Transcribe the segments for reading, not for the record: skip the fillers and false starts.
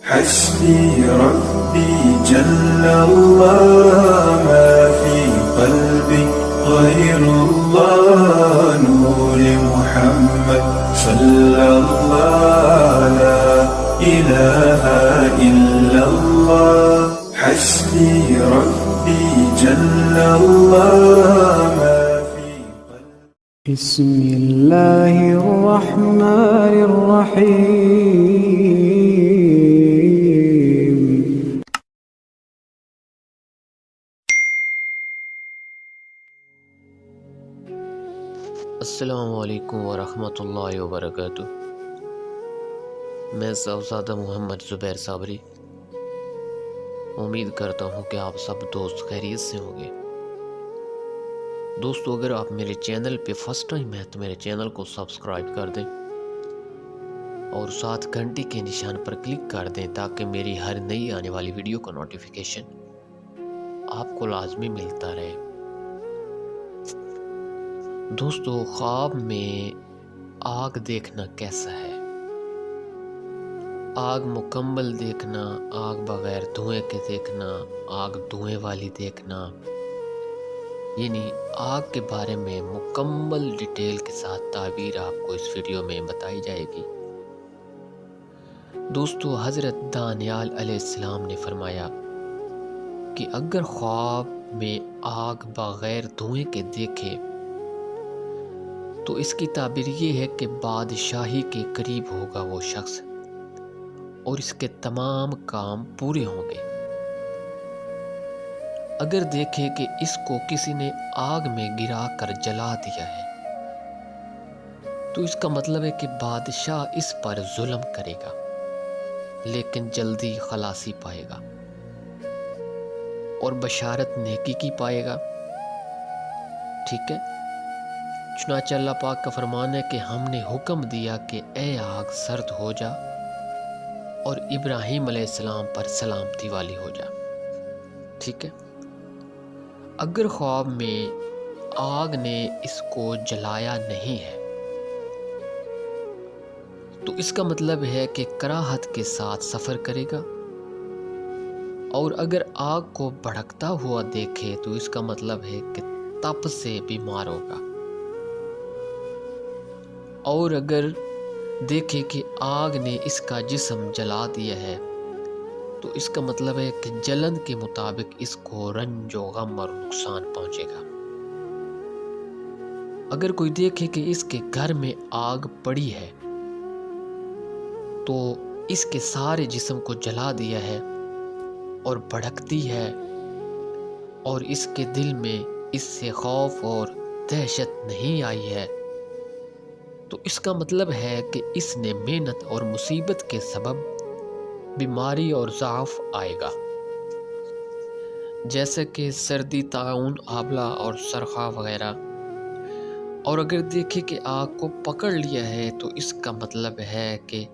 حسبي ربي جل الله ما في قلبي غير الله نور محمد صلى الله لا إله إلا الله حسبي ربي جل الله ما في قلبي بسم الله الرحمن الرحيم السلام علیکم ورحمۃ اللہ وبرکاتہ۔ میں صاحبزادہ محمد زبیر صابری امید کرتا ہوں کہ آپ سب دوست خیریت سے ہوں گے۔ دوستو، اگر آپ میرے چینل پہ فرسٹ ٹائم ہیں تو میرے چینل کو سبسکرائب کر دیں اور ساتھ گھنٹی کے نشان پر کلک کر دیں تاکہ میری ہر نئی آنے والی ویڈیو کا نوٹیفیکیشن آپ کو لازمی ملتا رہے۔ دوستو، خواب میں آگ دیکھنا کیسا ہے؟ آگ مکمل دیکھنا، آگ بغیر دھوئیں کے دیکھنا، آگ دھوئیں والی دیکھنا، یعنی آگ کے بارے میں مکمل ڈیٹیل کے ساتھ تعبیر آپ کو اس ویڈیو میں بتائی جائے گی۔ دوستو، حضرت دانیال علیہ السلام نے فرمایا کہ اگر خواب میں آگ بغیر دھوئیں کے دیکھے تو اس کی تعبیر یہ ہے کہ بادشاہی کے قریب ہوگا وہ شخص اور اس کے تمام کام پورے ہوں گے۔ اگر دیکھے کہ اس کو کسی نے آگ میں گرا کر جلا دیا ہے تو اس کا مطلب ہے کہ بادشاہ اس پر ظلم کرے گا لیکن جلدی خلاصی پائے گا اور بشارت نیکی کی پائے گا۔ ٹھیک ہے، چنانچہ اللہ پاک کا فرمان ہے کہ ہم نے حکم دیا کہ اے آگ سرد ہو جا اور ابراہیم علیہ السلام پر سلامتی والی ہو جا۔ ٹھیک ہے، اگر خواب میں آگ نے اس کو جلایا نہیں ہے تو اس کا مطلب ہے کہ کراہت کے ساتھ سفر کرے گا، اور اگر آگ کو بھڑکتا ہوا دیکھے تو اس کا مطلب ہے کہ تپ سے بیمار ہوگا، اور اگر دیکھے کہ آگ نے اس کا جسم جلا دیا ہے تو اس کا مطلب ہے کہ جلن کے مطابق اس کو رنج و غم اور نقصان پہنچے گا۔ اگر کوئی دیکھے کہ اس کے گھر میں آگ پڑی ہے تو اس کے سارے جسم کو جلا دیا ہے اور بھڑکتی ہے اور اس کے دل میں اس سے خوف اور دہشت نہیں آئی ہے تو اس کا مطلب ہے کہ اس نے محنت اور مصیبت کے سبب بیماری اور ضعف آئے گا، جیسے کہ سردی، طاعون، آبلہ اور سرخا وغیرہ۔ اور اگر دیکھے کہ آگ کو پکڑ لیا ہے تو اس کا مطلب ہے کہ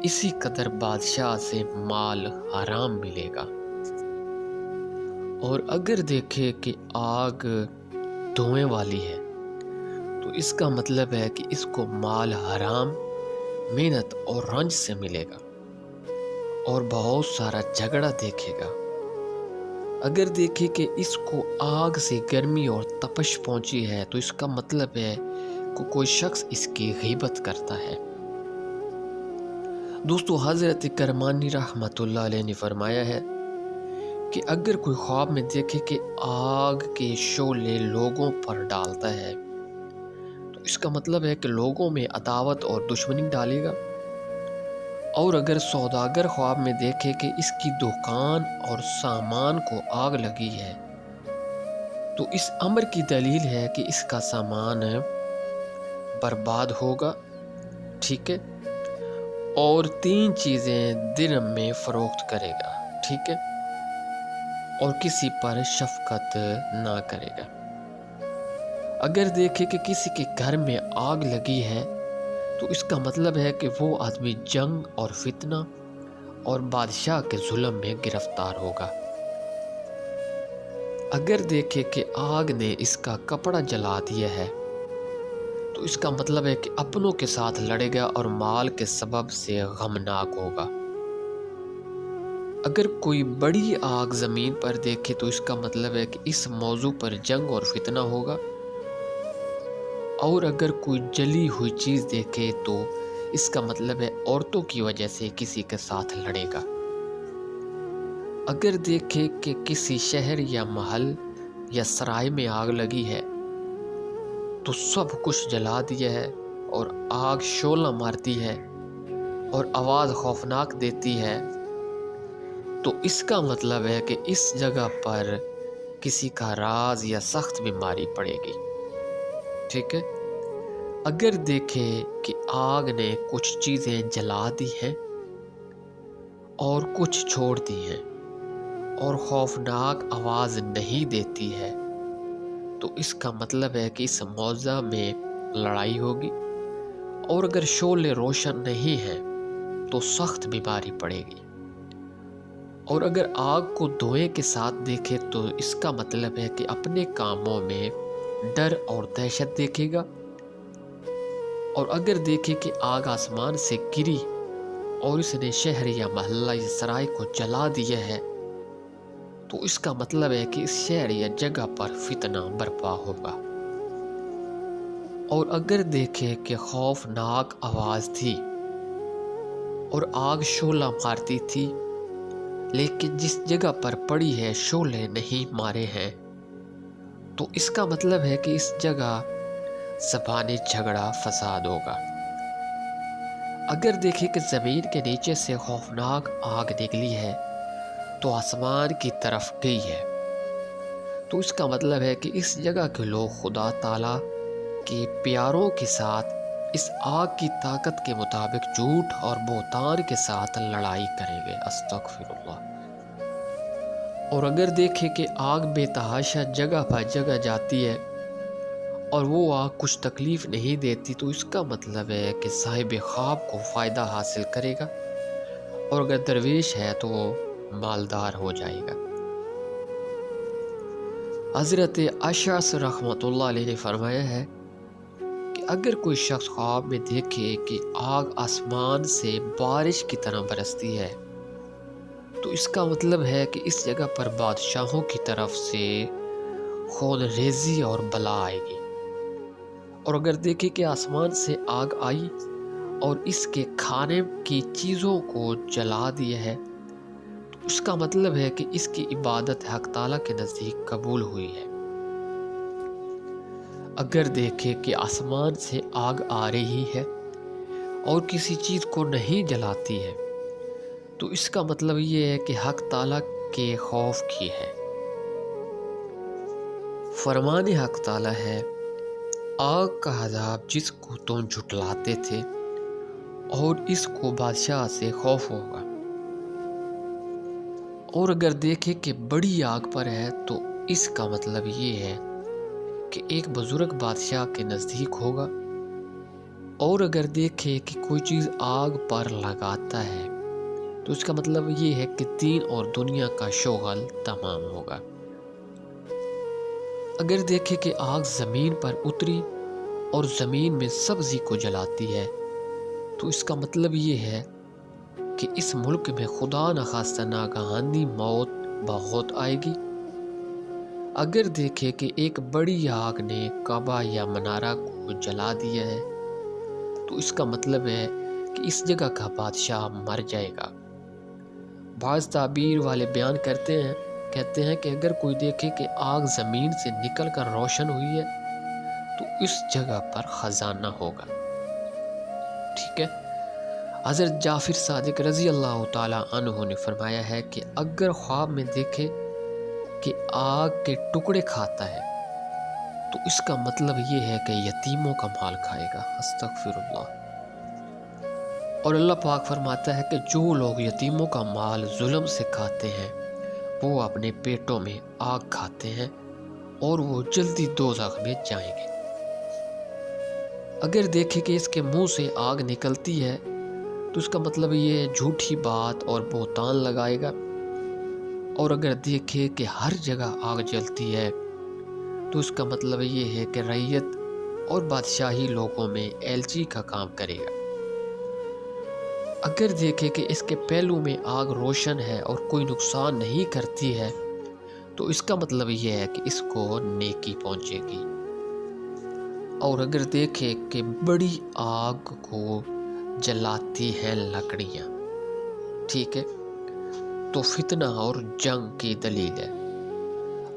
اسی قدر بادشاہ سے مال حرام ملے گا۔ اور اگر دیکھے کہ آگ دھوئیں والی ہے تو اس کا مطلب ہے کہ اس کو مال حرام، محنت اور رنج سے ملے گا اور بہت سارا جھگڑا دیکھے گا۔ اگر دیکھے کہ اس کو آگ سے گرمی اور تپش پہنچی ہے تو اس کا مطلب ہے کہ کوئی شخص اس کی غیبت کرتا ہے۔ دوستو، حضرت کرمانی رحمۃ اللہ علیہ نے فرمایا ہے کہ اگر کوئی خواب میں دیکھے کہ آگ کے شعلے لوگوں پر ڈالتا ہے تو اس کا مطلب ہے کہ لوگوں میں عداوت اور دشمنی ڈالے گا، اور اگر سوداگر خواب میں دیکھے کہ اس کی دکان اور سامان کو آگ لگی ہے تو اس امر کی دلیل ہے کہ اس کا سامان برباد ہوگا۔ ٹھیک ہے، اور 3 چیزیں دن میں فروخت کرے گا۔ ٹھیک ہے، اور کسی پر شفقت نہ کرے گا۔ اگر دیکھے کہ کسی کے گھر میں آگ لگی ہے تو اس کا مطلب ہے کہ وہ آدمی جنگ اور فتنہ اور بادشاہ کے ظلم میں گرفتار ہوگا۔ اگر دیکھے کہ آگ نے اس کا کپڑا جلا دیا ہے تو اس کا مطلب ہے کہ اپنوں کے ساتھ لڑے گا اور مال کے سبب سے غمناک ہوگا۔ اگر کوئی بڑی آگ زمین پر دیکھے تو اس کا مطلب ہے کہ اس موضوع پر جنگ اور فتنہ ہوگا، اور اگر کوئی جلی ہوئی چیز دیکھے تو اس کا مطلب ہے عورتوں کی وجہ سے کسی کے ساتھ لڑے گا۔ اگر دیکھے کہ کسی شہر یا محل یا سرائے میں آگ لگی ہے تو سب کچھ جلا دیا ہے، اور آگ شعلہ مارتی ہے اور آواز خوفناک دیتی ہے، تو اس کا مطلب ہے کہ اس جگہ پر کسی کا راز یا سخت بیماری پڑے گی۔ ٹھیک ہے؟ اگر دیکھے کہ آگ نے کچھ چیزیں جلا دی ہیں اور کچھ چھوڑ دی ہیں اور خوفناک آواز نہیں دیتی ہے، تو اس کا مطلب ہے کہ اس موضع میں لڑائی ہوگی، اور اگر شعلے روشن نہیں ہیں تو سخت بیماری پڑے گی، اور اگر آگ کو دھوئیں کے ساتھ دیکھے تو اس کا مطلب ہے کہ اپنے کاموں میں ڈر اور دہشت دیکھے گا، اور اگر دیکھے کہ آگ آسمان سے گری اور اس نے شہر یا محلہ یا سرائے کو جلا دیا ہے، تو اس کا مطلب ہے کہ اس شہر یا جگہ پر فتنہ برپا ہوگا۔ اور اگر دیکھے کہ خوفناک آواز تھی اور آگ شعلہ مارتی تھی، لیکن جس جگہ پر پڑی ہے شعلے نہیں مارے ہیں، تو اس کا مطلب ہے کہ اس جگہ زبانی جھگڑا فساد ہوگا۔ اگر دیکھے کہ زمین کے نیچے سے خوفناک آگ نکلی ہے تو آسمان کی طرف گئی ہے، تو اس کا مطلب ہے کہ اس جگہ کے لوگ خدا تعالیٰ کے پیاروں کے ساتھ اس آگ کی طاقت کے مطابق جھوٹ اور بہتان کے ساتھ لڑائی کریں گے۔ استغفر اللہ۔ اور اگر دیکھے کہ آگ بے تحاشا جگہ پر جگہ جاتی ہے اور وہ آگ کچھ تکلیف نہیں دیتی، تو اس کا مطلب ہے کہ صاحب خواب کو فائدہ حاصل کرے گا، اور اگر درویش ہے تو وہ مالدار ہو جائے گا۔ حضرت اشعث رحمۃ اللہ علیہ نے فرمایا ہے کہ اگر کوئی شخص خواب میں دیکھے کہ آگ آسمان سے بارش کی طرح برستی ہے، تو اس کا مطلب ہے کہ اس جگہ پر بادشاہوں کی طرف سے خون ریزی اور بلا آئے گی، اور اگر دیکھے کہ آسمان سے آگ آئی اور اس کے کھانے کی چیزوں کو جلا دیا ہے، تو اس کا مطلب ہے کہ اس کی عبادت حق تعالیٰ کے نزدیک قبول ہوئی ہے۔ اگر دیکھے کہ آسمان سے آگ آ رہی ہے اور کسی چیز کو نہیں جلاتی ہے، تو اس کا مطلب یہ ہے کہ حق تعالیٰ کے خوف کی ہے۔ فرمان حق تعالیٰ ہے، آگ کا عذاب جس کو تم جھٹلاتے تھے، اور اس کو بادشاہ سے خوف ہوگا۔ اور اگر دیکھے کہ بڑی آگ پر ہے تو اس کا مطلب یہ ہے کہ ایک بزرگ بادشاہ کے نزدیک ہوگا، اور اگر دیکھے کہ کوئی چیز آگ پر لگاتا ہے تو اس کا مطلب یہ ہے کہ دین اور دنیا کا شغل تمام ہوگا۔ اگر دیکھے کہ آگ زمین پر اتری اور زمین میں سبزی کو جلاتی ہے، تو اس کا مطلب یہ ہے کہ اس ملک میں خدا نخواستہ ناگہانی موت بہت آئے گی۔ اگر دیکھے کہ ایک بڑی آگ نے کعبہ یا منارہ کو جلا دیا ہے، تو اس کا مطلب ہے کہ اس جگہ کا بادشاہ مر جائے گا۔ بعض تعبیر والے بیان کہتے ہیں کہ اگر کوئی دیکھے کہ آگ زمین سے نکل کر روشن ہوئی ہے تو اس جگہ پر خزانہ ہوگا۔ ٹھیک ہے؟ حضرت جعفر صادق رضی اللہ تعالیٰ عنہ نے فرمایا ہے کہ اگر خواب میں دیکھے کہ آگ کے ٹکڑے کھاتا ہے تو اس کا مطلب یہ ہے کہ یتیموں کا مال کھائے گا۔ استغفر اللہ۔ اور اللہ پاک فرماتا ہے کہ جو لوگ یتیموں کا مال ظلم سے کھاتے ہیں وہ اپنے پیٹوں میں آگ کھاتے ہیں اور وہ جلدی دوزخ میں جائیں گے۔ اگر دیکھے کہ اس کے منہ سے آگ نکلتی ہے تو اس کا مطلب یہ جھوٹی بات اور بہتان لگائے گا، اور اگر دیکھے کہ ہر جگہ آگ جلتی ہے تو اس کا مطلب یہ ہے کہ رعیت اور بادشاہی لوگوں میں ایلچی کا کام کرے گا۔ اگر دیکھے کہ اس کے پہلو میں آگ روشن ہے اور کوئی نقصان نہیں کرتی ہے تو اس کا مطلب یہ ہے کہ اس کو نیکی پہنچے گی۔ اور اگر دیکھے کہ بڑی آگ کو جلاتی ہیں لکڑیاں، ٹھیک ہے، تو فتنہ اور جنگ کی دلیل ہے۔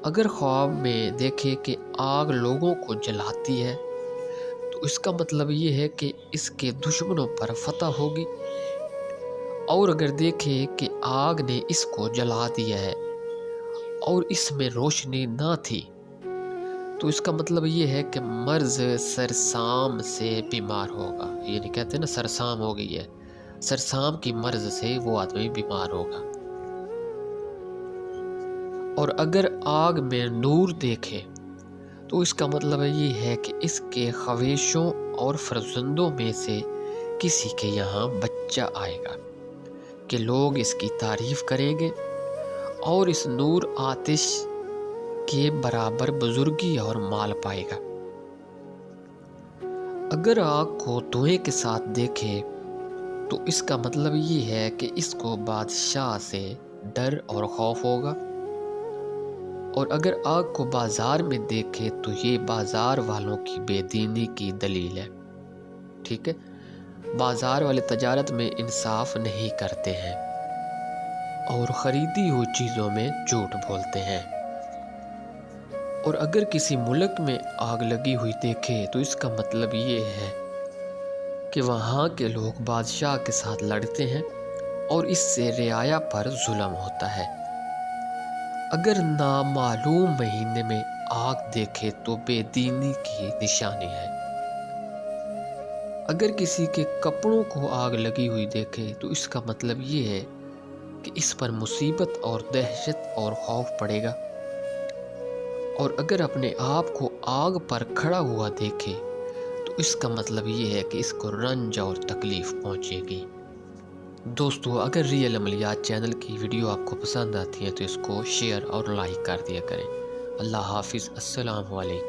اگر خواب میں دیکھے کہ آگ لوگوں کو جلاتی ہے تو اس کا مطلب یہ ہے کہ اس کے دشمنوں پر فتح ہوگی۔ اور اگر دیکھے کہ آگ نے اس کو جلا دیا ہے اور اس میں روشنی نہ تھی تو اس کا مطلب یہ ہے کہ مرض سرسام سے بیمار ہوگا، یعنی کہتے ہیں نا سرسام ہو گئی ہے، سرسام کی مرض سے وہ آدمی بیمار ہوگا۔ اور اگر آگ میں نور دیکھے تو اس کا مطلب یہ ہے کہ اس کے خواہشوں اور فرزندوں میں سے کسی کے یہاں بچہ آئے گا کہ لوگ اس کی تعریف کریں گے اور اس نور آتش کے برابر بزرگی اور مال پائے گا۔ اگر آگ کو دھوئیں کے ساتھ دیکھے تو اس کا مطلب یہ ہے کہ اس کو بادشاہ سے ڈر اور خوف ہوگا۔ اور اگر آگ کو بازار میں دیکھے تو یہ بازار والوں کی بے دینی کی دلیل ہے، ٹھیک ہے، بازار والے تجارت میں انصاف نہیں کرتے ہیں اور خریدی ہوئی چیزوں میں جھوٹ بولتے ہیں۔ اور اگر کسی ملک میں آگ لگی ہوئی دیکھے تو اس کا مطلب یہ ہے کہ وہاں کے لوگ بادشاہ کے ساتھ لڑتے ہیں اور اس سے رعایا پر ظلم ہوتا ہے۔ اگر نامعلوم مہینے میں آگ دیکھے تو بے دینی کی نشانی ہے۔ اگر کسی کے کپڑوں کو آگ لگی ہوئی دیکھے تو اس کا مطلب یہ ہے کہ اس پر مصیبت اور دہشت اور خوف پڑے گا۔ اور اگر اپنے آپ کو آگ پر کھڑا ہوا دیکھے تو اس کا مطلب یہ ہے کہ اس کو رنج اور تکلیف پہنچے گی۔ دوستو، اگر ریئل عملیات چینل کی ویڈیو آپ کو پسند آتی ہے تو اس کو شیئر اور لائک کر دیا کریں۔ اللہ حافظ، السلام علیکم۔